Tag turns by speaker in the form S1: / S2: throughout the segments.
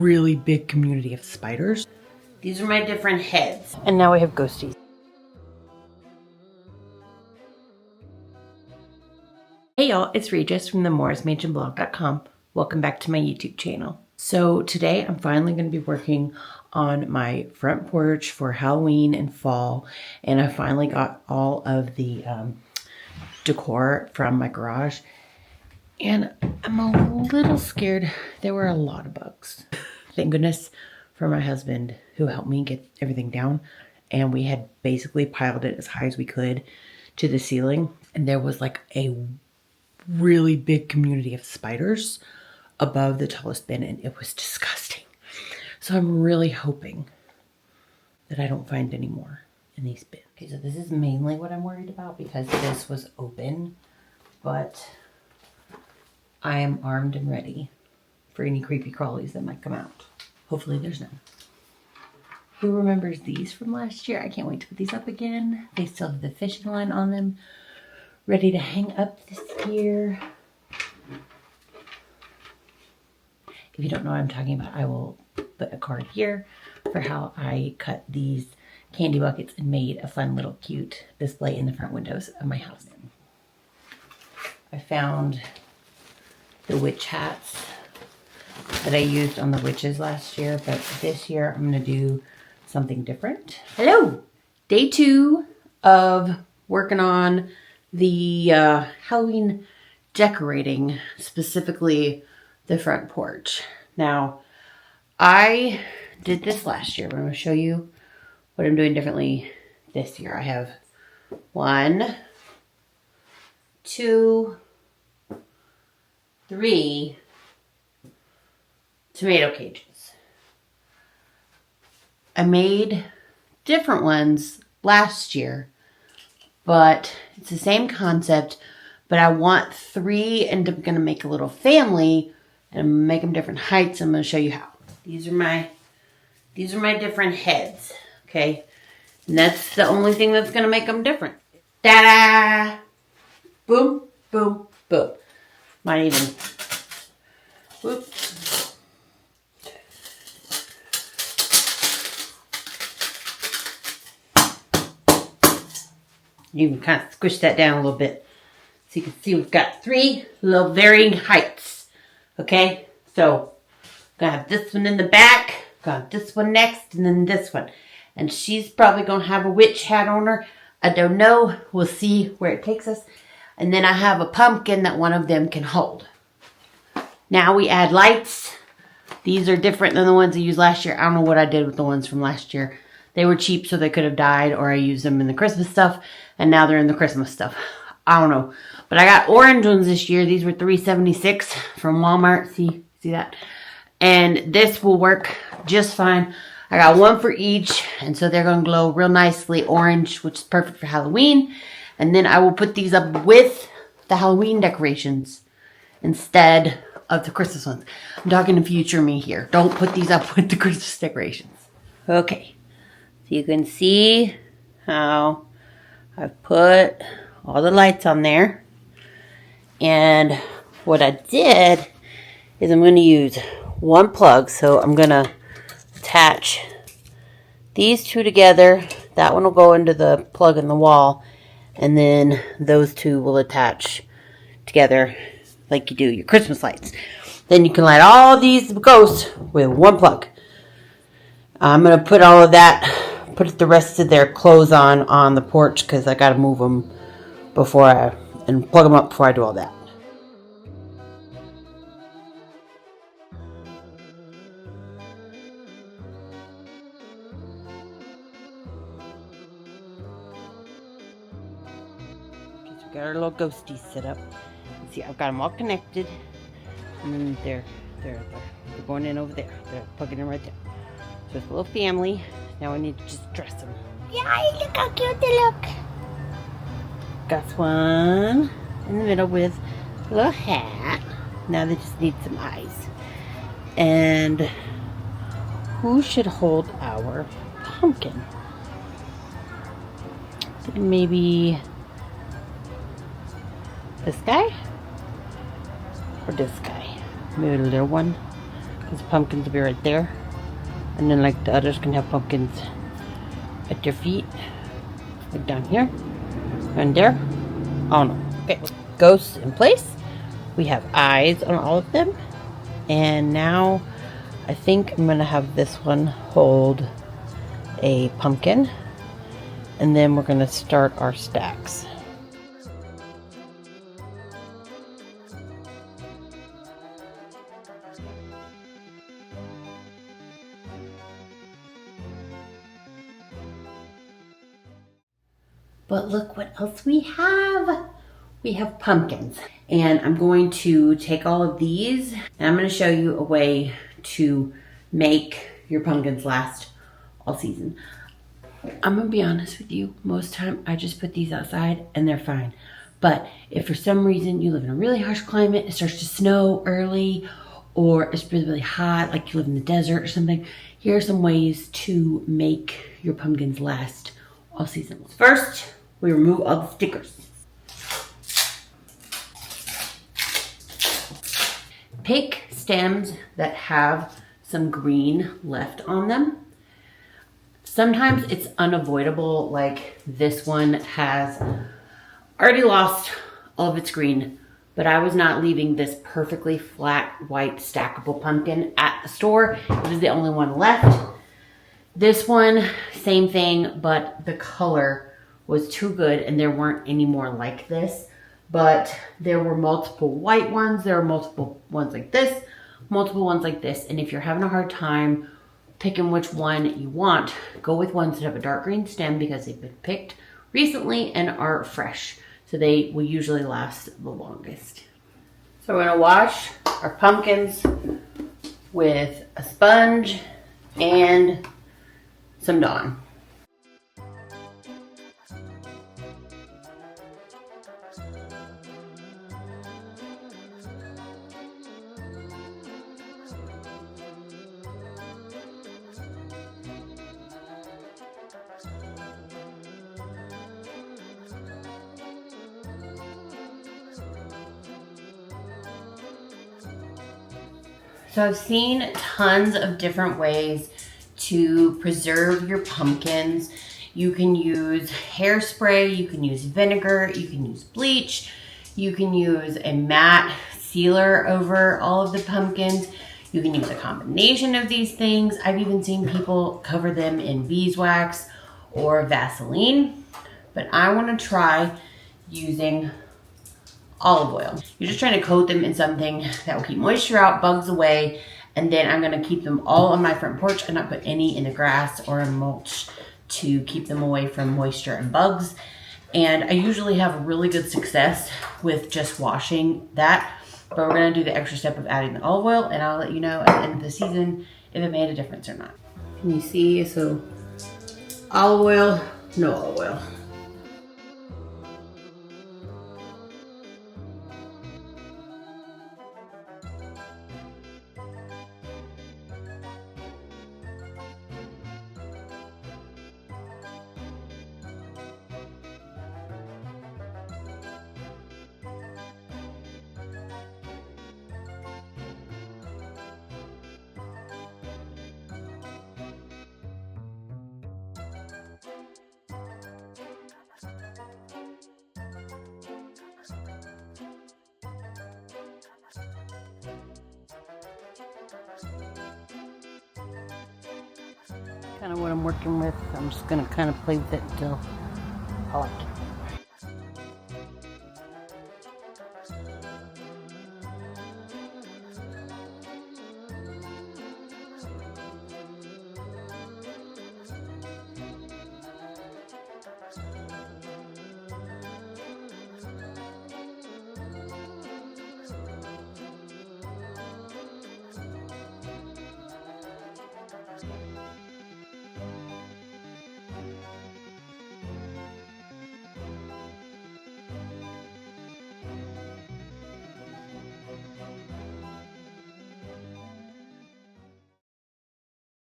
S1: really big community of spiders.
S2: These are my different heads.
S1: And now we have ghosties. Hey y'all, it's Rhegis from the mooresmansionblog.com. Welcome back to my YouTube channel. So today I'm finally going to be working on my front porch for Halloween and fall. And I finally got all of the decor from my garage. And I'm a little scared. There were a lot of bugs. Thank goodness for my husband who helped me get everything down. And we had basically piled it as high as we could to the ceiling. And there was like a really big community of spiders above the tallest bin. And it was disgusting. So I'm really hoping that I don't find any more in these bins. Okay, so this is mainly what I'm worried about because this was open. But I am armed and ready for any creepy crawlies that might come out. Hopefully there's none. Who remembers these from last year? I can't wait to put these up again. They still have the fishing line on them, ready to hang up this year. If you don't know what I'm talking about, I will put a card here for how I cut these candy buckets and made a fun little cute display in the front windows of my house. I found the witch hats that I used on the witches last year, but this year I'm going to do something different. Hello! Day 2 of working on the Halloween decorating, specifically the front porch. Now, I did this last year, but I'm going to show you what I'm doing differently this year. I have 1, 2, 3 tomato cages. I made different ones last year, but it's the same concept, but I want 3 and I'm going to make a little family and make them different heights. I'm going to show you how. These are my different heads, okay? And that's the only thing that's going to make them different. Ta-da! Boom, boom, boom. Might even, whoops. You can kind of squish that down a little bit. So you can see we've got 3 little varying heights. Okay? So, gonna have this one in the back, got this one next, and then this one. And she's probably gonna have a witch hat on her. I don't know. We'll see where it takes us. And then I have a pumpkin that one of them can hold. Now we add lights. These are different than the ones I used last year. I don't know what I did with the ones from last year. They were cheap, so they could have died, or I used them in the Christmas stuff, and now they're in the Christmas stuff. I don't know. But I got orange ones this year. These were $3.76 from Walmart. See that? And this will work just fine. I got 1 for each, and so they're going to glow real nicely orange, which is perfect for Halloween. And then I will put these up with the Halloween decorations instead of the Christmas ones. I'm talking to future me here. Don't put these up with the Christmas decorations. Okay. So you can see how I've put all the lights on there. And what I did is I'm going to use 1 plug. So I'm going to attach these 2 together. That one will go into the plug in the wall. And then those 2 will attach together like you do your Christmas lights. Then you can light all these ghosts with 1 plug. I'm going to put all of that, put the rest of their clothes on the porch because I got to move them and plug them up before I do all that. Got our little ghosties set up. See, I've got them all connected, and then they're going in over there. They're plugging in right there. So it's a little family. Now I need to just dress them. Yeah, look how cute they look. Got one in the middle with a little hat. Now they just need some eyes. And who should hold our pumpkin? Maybe this guy or this guy? Maybe a little one. because the pumpkins will be right there. And then like the others can have pumpkins at their feet. Like down here. And there. Oh no. Okay. Ghosts in place. We have eyes on all of them. And now I think I'm going to have this one hold a pumpkin. And then we're going to start our stacks. But look what else we have. We have pumpkins. And I'm going to take all of these and I'm going to show you a way to make your pumpkins last all season. I'm going to be honest with you. Most time I just put these outside and they're fine. But if for some reason you live in a really harsh climate, it starts to snow early, or it's really, really hot, like you live in the desert or something, here are some ways to make your pumpkins last all season. First, we remove all the stickers. Pick stems that have some green left on them. Sometimes it's unavoidable, like this one has already lost all of its green, but I was not leaving this perfectly flat white stackable pumpkin at the store. It was the only one left. This one, same thing, but the color was too good and there weren't any more like this. But there were multiple white ones, there were multiple ones like this, multiple ones like this. And if you're having a hard time picking which one you want, go with ones that have a dark green stem because they've been picked recently and are fresh. So they will usually last the longest. So we're gonna wash our pumpkins with a sponge and some Dawn. So I've seen tons of different ways to preserve your pumpkins. You can use hairspray, you can use vinegar, you can use bleach, you can use a matte sealer over all of the pumpkins. You can use a combination of these things. I've even seen people cover them in beeswax or Vaseline, but I want to try using olive oil. You're just trying to coat them in something that will keep moisture out, bugs away, and then I'm gonna keep them all on my front porch and not put any in the grass or in mulch to keep them away from moisture and bugs. And I usually have really good success with just washing that, but we're gonna do the extra step of adding the olive oil, and I'll let you know at the end of the season if it made a difference or not. Can you see? So olive oil, no olive oil. Kind of what I'm working with. I'm just gonna kind of play with it until I like it.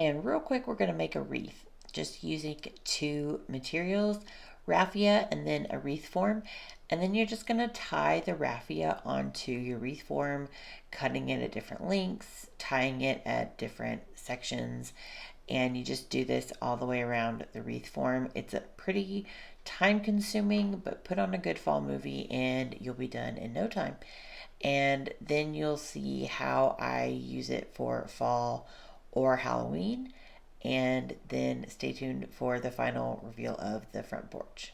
S3: And real quick, we're going to make a wreath just using two materials. raffia and then a wreath form. And then you're just going to tie the raffia onto your wreath form, cutting it at different lengths, tying it at different sections. And you just do this all the way around the wreath form. It's a pretty time consuming, but put on a good fall movie and you'll be done in no time. And then you'll see how I use it for fall or Halloween. And then stay tuned for the final reveal of the front porch.